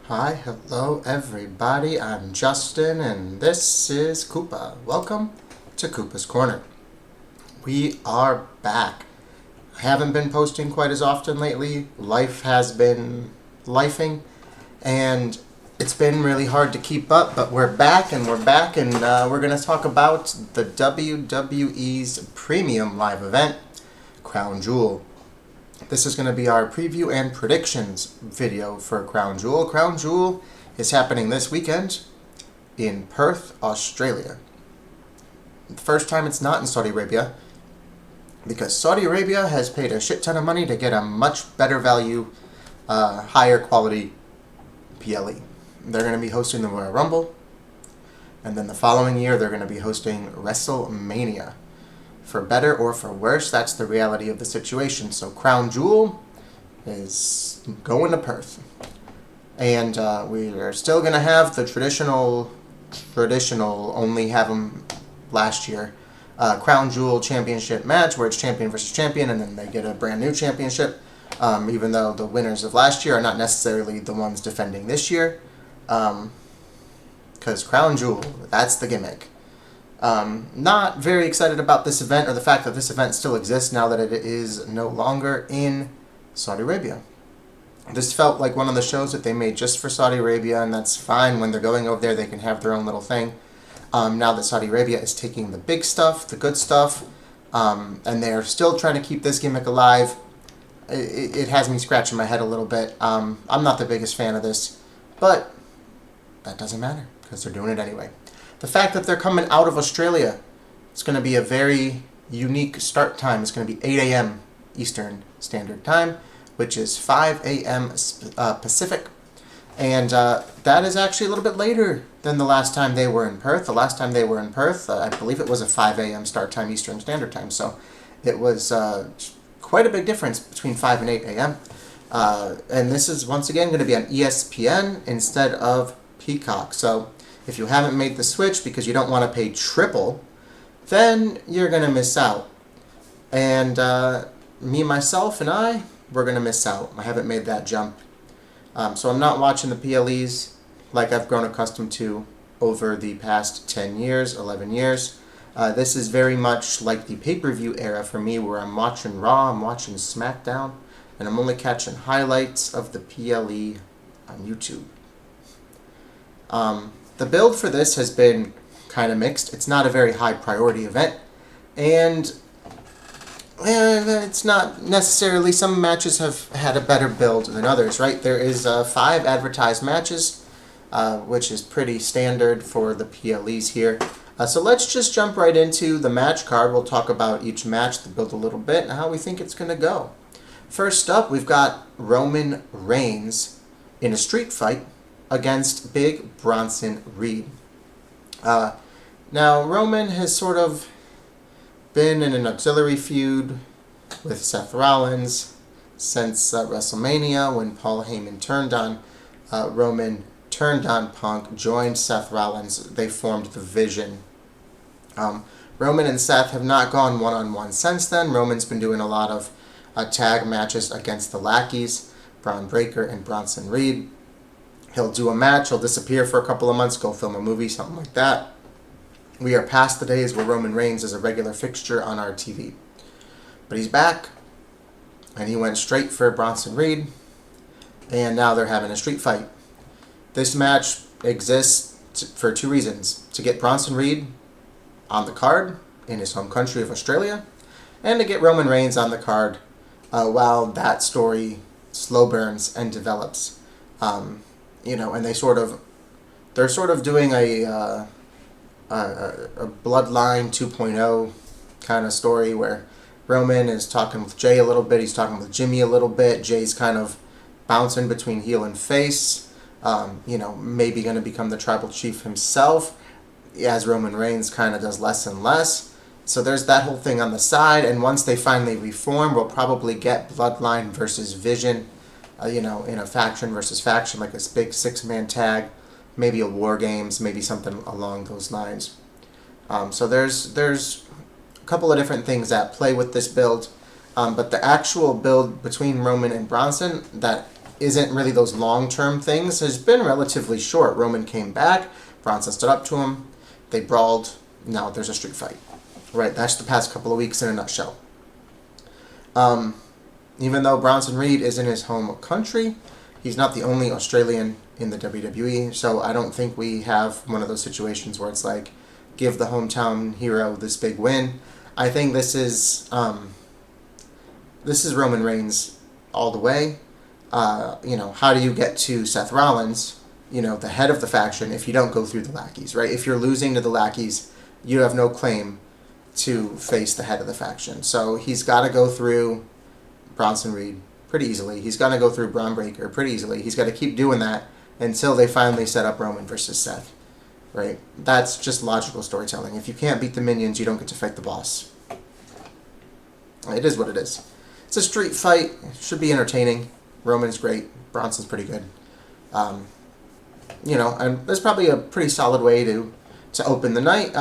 Hi, hello everybody, I'm Justin and this is Koopa. Welcome to Koopa's Corner. We are back. I haven't been posting quite as often lately. Life has been lifing and it's been really hard to keep up, but we're back and we're going to talk about the WWE's premium live event, Crown Jewel. This is going to be our preview and predictions video for Crown Jewel. Crown Jewel is happening this weekend in Perth, Australia. The first time it's not in Saudi Arabia, because Saudi Arabia has paid a shit ton of money to get a much better value, higher quality PLE. They're going to be hosting the Royal Rumble, and then the following year they're going to be hosting WrestleMania. For better or for worse, that's the reality of the situation. So Crown Jewel is going to Perth. And we are still going to have the traditional, only have them last year, Crown Jewel championship match where it's champion versus champion and then they get a brand new championship, even though the winners of last year are not necessarily the ones defending this year. Because Crown Jewel, that's the gimmick. Not very excited about this event or the fact that this event still exists now that it is no longer in Saudi Arabia. This felt like one of the shows that they made just for Saudi Arabia, and that's fine. When they're going over there, they can have their own little thing. Now that Saudi Arabia is taking the big stuff, the good stuff, and they're still trying to keep this gimmick alive, it has me scratching my head a little bit. I'm not the biggest fan of this, but that doesn't matter because they're doing it anyway. The fact that they're coming out of Australia, it's going to be a very unique start time. It's going to be 8 a.m. Eastern Standard Time, which is 5 a.m. Pacific. And that is actually a little bit later than the last time they were in Perth. The last time they were in Perth, I believe it was a 5 a.m. start time Eastern Standard Time. So it was quite a big difference between 5 and 8 a.m. And this is once again going to be on ESPN instead of Peacock. So if you haven't made the switch because you don't want to pay triple, then you're going to miss out. And me, myself, and we're going to miss out. I haven't made that jump. So I'm not watching the PLEs like I've grown accustomed to over the past 10 years, 11 years. This is very much like the pay-per-view era for me where I'm watching Raw, I'm watching SmackDown, and I'm only catching highlights of the PLE on YouTube. The build for this has been kind of mixed. It's not a very high priority event, and it's not necessarily, some matches have had a better build than others, right? There is 5 advertised matches, which is pretty standard for the PLEs here. So let's just jump right into the match card. We'll talk about each match, the build a little bit, and how we think it's going to go. First up, we've got Roman Reigns in a street fight against Big Bronson Reed. Now, Roman has sort of been in an auxiliary feud with Seth Rollins since WrestleMania when Paul Heyman turned on Roman, turned on Punk, joined Seth Rollins. They formed the Vision. Roman and Seth have not gone one-on-one since then. Roman's been doing a lot of tag matches against the lackeys, Braun Breaker and Bronson Reed. He'll do a match, he'll disappear for a couple of months, go film a movie, something like that. We are past the days where Roman Reigns is a regular fixture on our TV. But he's back, and he went straight for Bronson Reed, and now they're having a street fight. This match exists for 2 reasons: to get Bronson Reed on the card in his home country of Australia, and to get Roman Reigns on the card while that story slow burns and develops. And they're sort of doing a Bloodline 2.0 kind of story where Roman is talking with Jay a little bit, he's talking with Jimmy a little bit, Jay's kind of bouncing between heel and face, maybe going to become the tribal chief himself as Roman Reigns kind of does less and less. So there's that whole thing on the side, and once they finally reform, we'll probably get Bloodline versus Vision, in a faction versus faction, like a big 6-man tag, maybe a War Games, maybe something along those lines. So there's a couple of different things at play with this build, but the actual build between Roman and Bronson that isn't really those long-term things has been relatively short. Roman came back, Bronson stood up to him, they brawled, now there's a street fight. Right, that's the past couple of weeks in a nutshell. Even though Bronson Reed is in his home country, he's not the only Australian in the WWE, so I don't think we have one of those situations where it's like, give the hometown hero this big win. I think this is Roman Reigns all the way. How do you get to Seth Rollins, the head of the faction, if you don't go through the lackeys, right? If you're losing to the lackeys, you have no claim to face the head of the faction. So he's got to go through Bronson Reed pretty easily. He's got to go through Braun Breaker pretty easily. He's got to keep doing that until they finally set up Roman versus Seth, right? That's just logical storytelling. If you can't beat the minions, you don't get to fight the boss. It is what it is. It's a street fight. It should be entertaining. Roman's great. Bronson's pretty good. And there's probably a pretty solid way to open the night.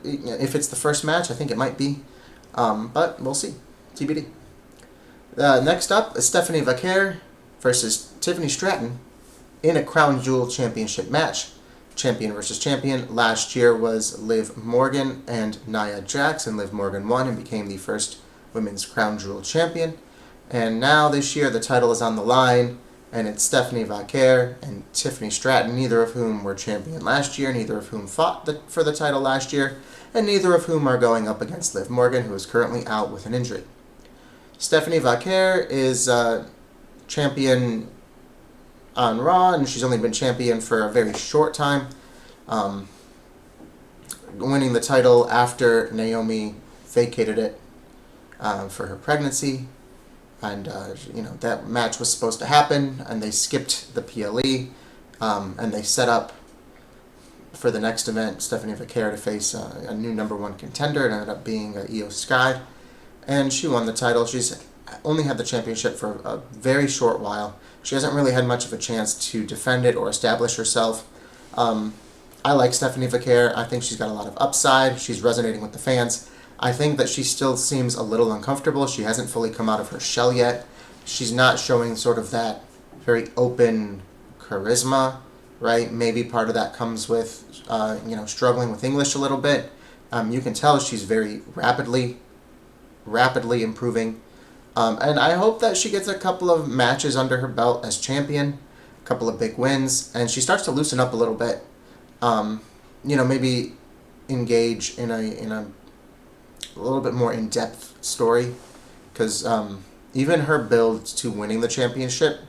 If it's the first match, I think it might be. But we'll see. TBD. Next up is Stephanie Vaquer versus Tiffany Stratton in a Crown Jewel championship match. Champion versus champion. Last year was Liv Morgan and Nia Jax, and Liv Morgan won and became the first women's Crown Jewel champion. And now this year the title is on the line, and it's Stephanie Vaquer and Tiffany Stratton, neither of whom were champion last year, neither of whom fought for the title last year, and neither of whom are going up against Liv Morgan, who is currently out with an injury. Stephanie Vaquer is champion on Raw, and she's only been champion for a very short time, winning the title after Naomi vacated it for her pregnancy. And, that match was supposed to happen, and they skipped the PLE, and they set up for the next event Stephanie Vaquer to face a new number one contender. It ended up being Io Sky, and she won the title. She's only had the championship for a very short while. She hasn't really had much of a chance to defend it or establish herself. I like Stephanie Vaquer. I think she's got a lot of upside. She's resonating with the fans. I think that she still seems a little uncomfortable. She hasn't fully come out of her shell yet. She's not showing sort of that very open charisma, right? Maybe part of that comes with, struggling with English a little bit. You can tell she's very rapidly improving. And I hope that she gets a couple of matches under her belt as champion, a couple of big wins, and she starts to loosen up a little bit. Maybe engage in a little bit more in-depth story, because even her build to winning the championship,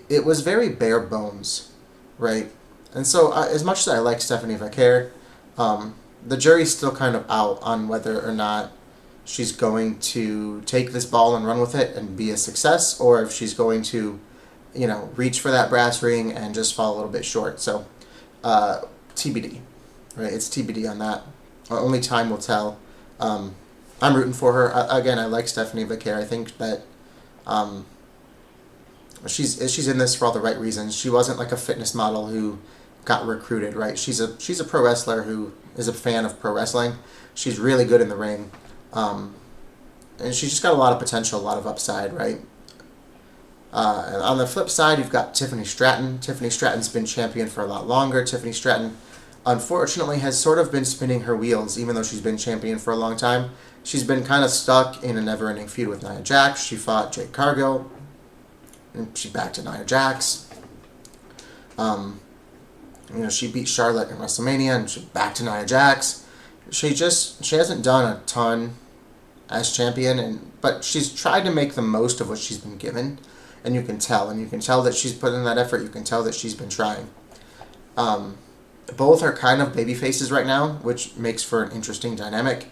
it was very bare bones, right? And so as much as I like Stephanie Vaquer, the jury's still kind of out on whether or not she's going to take this ball and run with it and be a success, or if she's going to, reach for that brass ring and just fall a little bit short. So TBD, right? It's TBD on that. Only time will tell. I'm rooting for her. Again, I like Stephanie Vaquer. I think that she's in this for all the right reasons. She wasn't like a fitness model who got recruited, right? She's a pro wrestler who is a fan of pro wrestling. She's really good in the ring, and she's just got a lot of potential, a lot of upside, right? And on the flip side, you've got Tiffany Stratton. Tiffany Stratton's been champion for a lot longer. Tiffany Stratton, unfortunately, has sort of been spinning her wheels, even though she's been champion for a long time. She's been kind of stuck in a never-ending feud with Nia Jax. She fought Jade Cargill, and she's back to Nia Jax. She beat Charlotte in WrestleMania, and she's back to Nia Jax. She hasn't done a ton as champion, but she's tried to make the most of what she's been given, and you can tell that she's put in that effort. You can tell that she's been trying. Both are kind of baby faces right now, which makes for an interesting dynamic,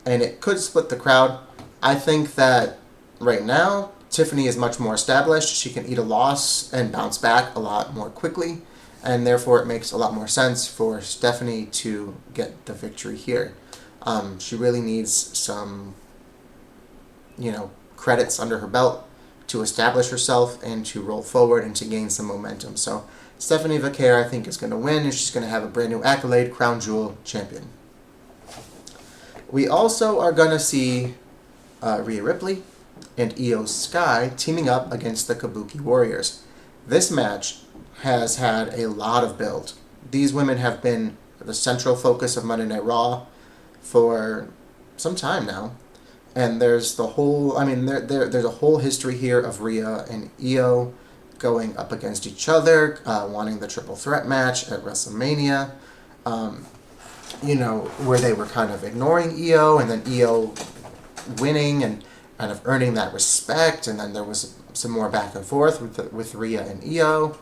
and it could split the crowd. I think that right now, Tiffany is much more established. She can eat a loss and bounce back a lot more quickly, and therefore it makes a lot more sense for Stephanie to get the victory here. She really needs some, credits under her belt to establish herself and to roll forward and to gain some momentum. So Stephanie Vaquer, I think, is going to win, and she's going to have a brand new accolade, Crown Jewel champion. We also are going to see Rhea Ripley and Io Sky teaming up against the Kabuki Warriors. This match has had a lot of build. These women have been the central focus of Monday Night Raw for some time now. And there's the whole, there's a whole history here of Rhea and Io going up against each other, wanting the triple threat match at WrestleMania, where they were kind of ignoring Io, and then Io winning and kind of earning that respect, and then there was some more back and forth with Rhea and Io.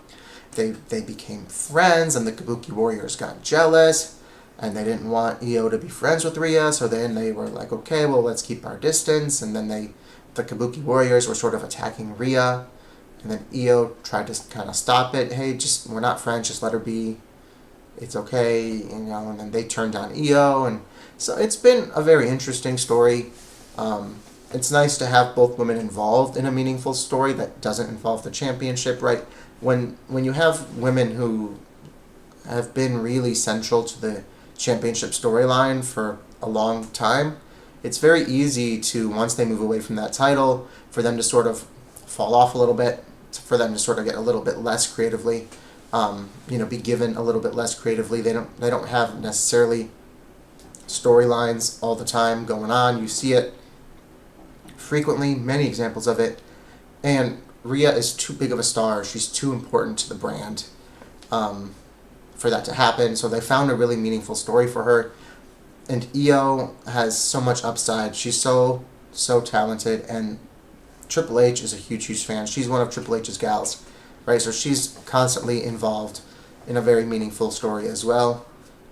They became friends, and the Kabuki Warriors got jealous, and they didn't want Io to be friends with Rhea, so then they were like, okay, well, let's keep our distance, and then the Kabuki Warriors were sort of attacking Rhea, and then Io tried to kind of stop it. Hey, we're not friends, just let her be. It's okay, and then they turned on Io, and so it's been a very interesting story. It's nice to have both women involved in a meaningful story that doesn't involve the championship, right? When you have women who have been really central to the championship storyline for a long time, it's very easy to, once they move away from that title, for them to sort of fall off a little bit, for them to sort of get a little bit less creatively, be given a little bit less creatively. They don't have necessarily storylines all the time going on. You see it frequently, many examples of it, and Rhea is too big of a star. She's too important to the brand for that to happen. So they found a really meaningful story for her, and Io has so much upside. She's so talented, and Triple H is a huge fan. She's one of Triple H's gals, right? So she's constantly involved in a very meaningful story as well.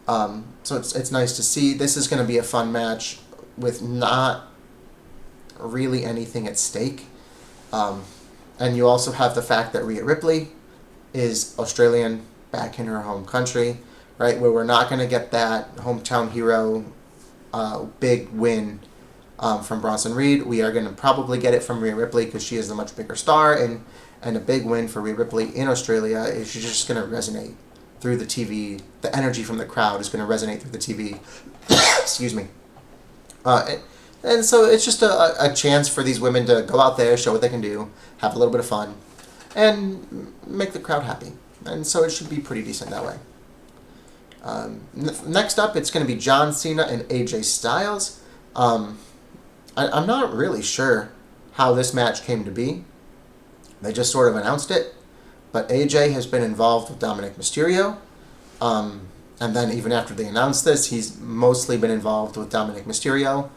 So it's nice to see. This is going to be a fun match with not really anything at stake. And you also have the fact that Rhea Ripley is Australian, back in her home country, right, where we're not going to get that hometown hero big win from Bronson Reed. We are going to probably get it from Rhea Ripley because she is the much bigger star, and a big win for Rhea Ripley in Australia is just going to resonate through the TV. The energy from the crowd is going to resonate through the TV. Excuse me. And so it's just a chance for these women to go out there, show what they can do, have a little bit of fun, and make the crowd happy. And so it should be pretty decent that way. Next up, it's going to be John Cena and AJ Styles. I'm not really sure how this match came to be. They just sort of announced it. But AJ has been involved with Dominic Mysterio. And then even after they announced this, he's mostly been involved with Dominic Mysterio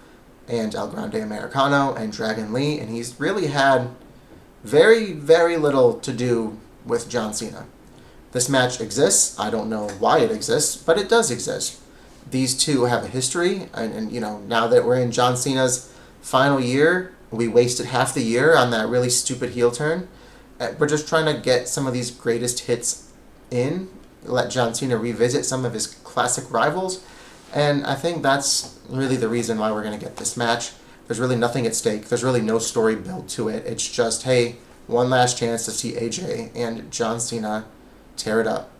and El Grande Americano and Dragon Lee. And he's really had very, very little to do with John Cena. This match exists. I don't know why it exists, but it does exist. These two have a history, and now that we're in John Cena's final year, we wasted half the year on that really stupid heel turn. We're just trying to get some of these greatest hits in, let John Cena revisit some of his classic rivals, and I think that's really the reason why we're going to get this match. There's really nothing at stake. There's really no story built to it. It's just, hey, one last chance to see AJ and John Cena tear it up.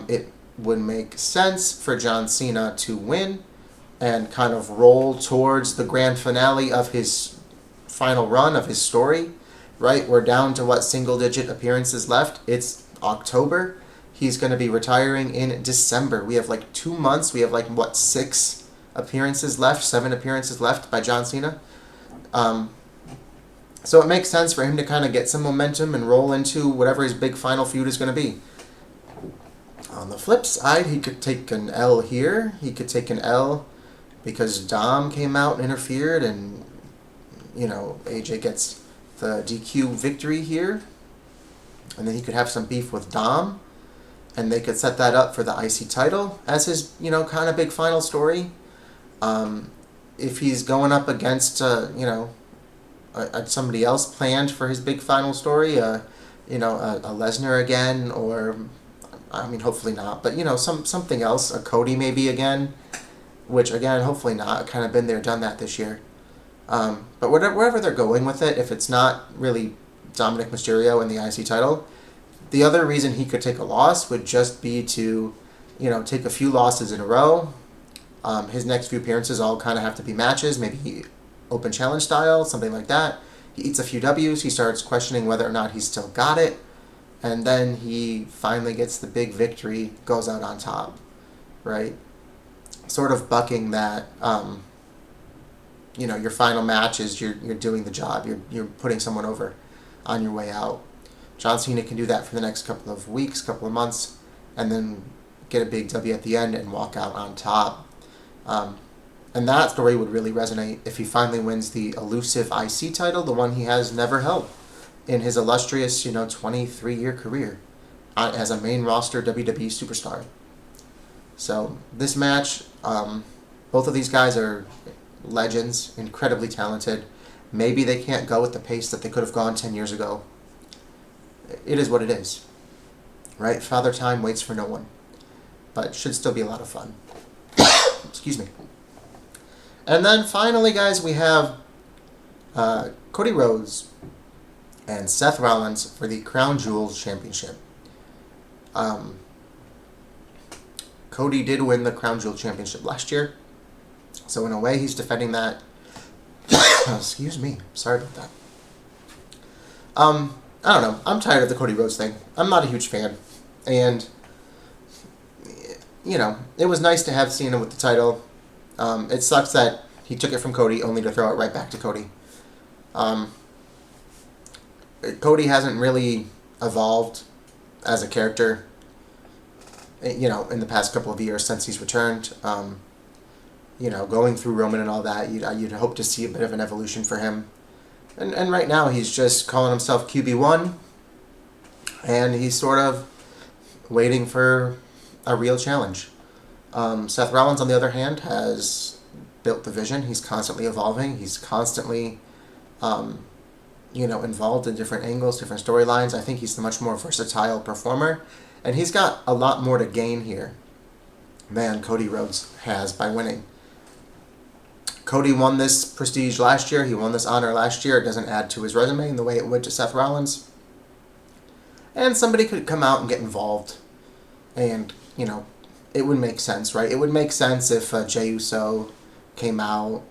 It would make sense for John Cena to win and kind of roll towards the grand finale of his final run of his story, right? We're down to single-digit appearances left. It's October. He's going to be retiring in December. We have 2 months. We have 6 appearances left, 7 appearances left by John Cena. So it makes sense for him to kind of get some momentum and roll into whatever his big final feud is going to be. On the flip side, he could take an L here. He could take an L because Dom came out and interfered, and AJ gets the DQ victory here. And then he could have some beef with Dom, and they could set that up for the IC title as his, kind of big final story. If he's going up against, somebody else planned for his big final story, a Lesnar again, or, hopefully not, but, something else, a Cody maybe again, which, again, hopefully not, kind of been there, done that this year. But wherever they're going with it, if it's not really Dominic Mysterio and the IC title, the other reason he could take a loss would just be to, take a few losses in a row. His next few appearances all kind of have to be matches. Maybe open challenge style, something like that. He eats a few W's. He starts questioning whether or not he's still got it. And then he finally gets the big victory, goes out on top, right? Sort of bucking that, your final match is you're doing the job. You're putting someone over on your way out. John Cena can do that for the next couple of weeks, couple of months, and then get a big W at the end and walk out on top. And that story would really resonate if he finally wins the elusive IC title, the one he has never held in his illustrious, 23-year career as a main roster WWE superstar. So this match, both of these guys are legends, incredibly talented. Maybe they can't go at the pace that they could have gone 10 years ago. It is what it is, right? Father Time waits for no one, but it should still be a lot of fun. Excuse me. And then finally, guys, we have Cody Rhodes and Seth Rollins for the Crown Jewel Championship. Cody did win the Crown Jewel Championship last year, so in a way he's defending that. Excuse me, sorry about that. I don't know, I'm tired of the Cody Rhodes thing. I'm not a huge fan, and it was nice to have Cena with the title. It sucks that he took it from Cody only to throw it right back to Cody. Cody hasn't really evolved as a character, in the past couple of years since he's returned. Going through Roman and all that, you'd hope to see a bit of an evolution for him. And right now he's just calling himself QB1, and he's sort of waiting for a real challenge. Seth Rollins, on the other hand, has built the vision. He's constantly evolving. He's constantly, involved in different angles, different storylines. I think he's a much more versatile performer, and he's got a lot more to gain here than Cody Rhodes has by winning. Cody won this prestige last year. He won this honor last year. It doesn't add to his resume in the way it would to Seth Rollins. And somebody could come out and get involved, and, it would make sense, right? It would make sense if Jey Uso came out,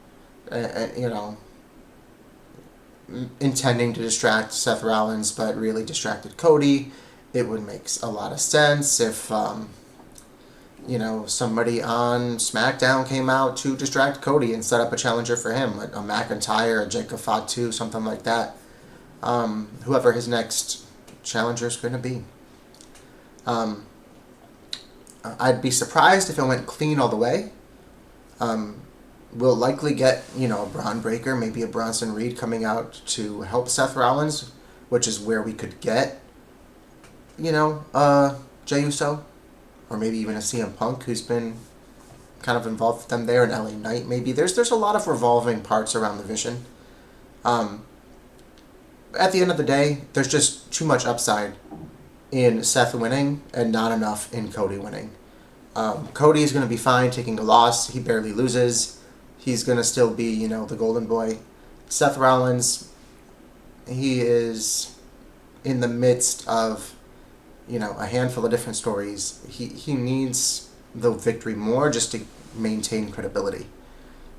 intending to distract Seth Rollins, but really distracted Cody. It would make a lot of sense if, somebody on SmackDown came out to distract Cody and set up a challenger for him, a McIntyre, a Jacob Fatu, something like that. Whoever his next challenger is going to be. I'd be surprised if it went clean all the way. We'll likely get, a Braun Breaker, maybe a Bronson Reed coming out to help Seth Rollins, which is where we could get, Jey Uso, or maybe even a CM Punk who's been kind of involved with them there, and LA Knight maybe. There's a lot of revolving parts around the vision. At the end of the day, there's just too much upside in Seth winning and not enough in Cody winning. Cody is going to be fine taking a loss. He barely loses. He's going to still be, the golden boy. Seth Rollins, he is in the midst of, a handful of different stories. He needs the victory more just to maintain credibility.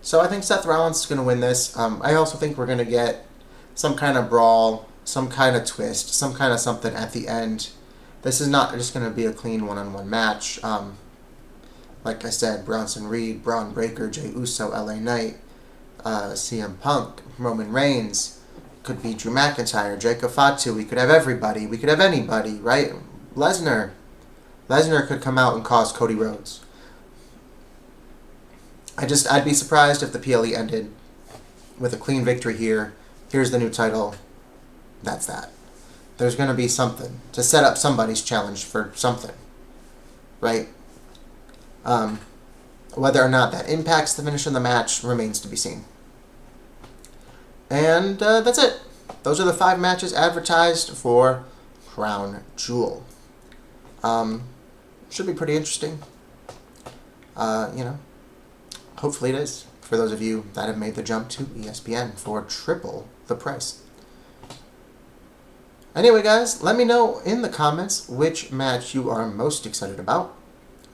So I think Seth Rollins is going to win this. I also think we're going to get some kind of brawl, some kind of twist, some kind of something at the end. This is not just going to be a clean one-on-one match. Like I said, Bronson Reed, Braun Breaker, Jey Uso, LA Knight, CM Punk, Roman Reigns. Could be Drew McIntyre, Jacob Fatu. We could have everybody. We could have anybody, right? Lesnar could come out and cause Cody Rhodes. I'd be surprised if the PLE ended with a clean victory here. Here's the new title. That's that. There's going to be something to set up somebody's challenge for something, right? Whether or not that impacts the finish of the match remains to be seen. And that's it. Those are the 5 matches advertised for Crown Jewel. Should be pretty interesting. Hopefully it is for those of you that have made the jump to ESPN for triple the price. Anyway, guys, let me know in the comments which match you are most excited about.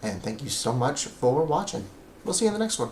And thank you so much for watching. We'll see you in the next one.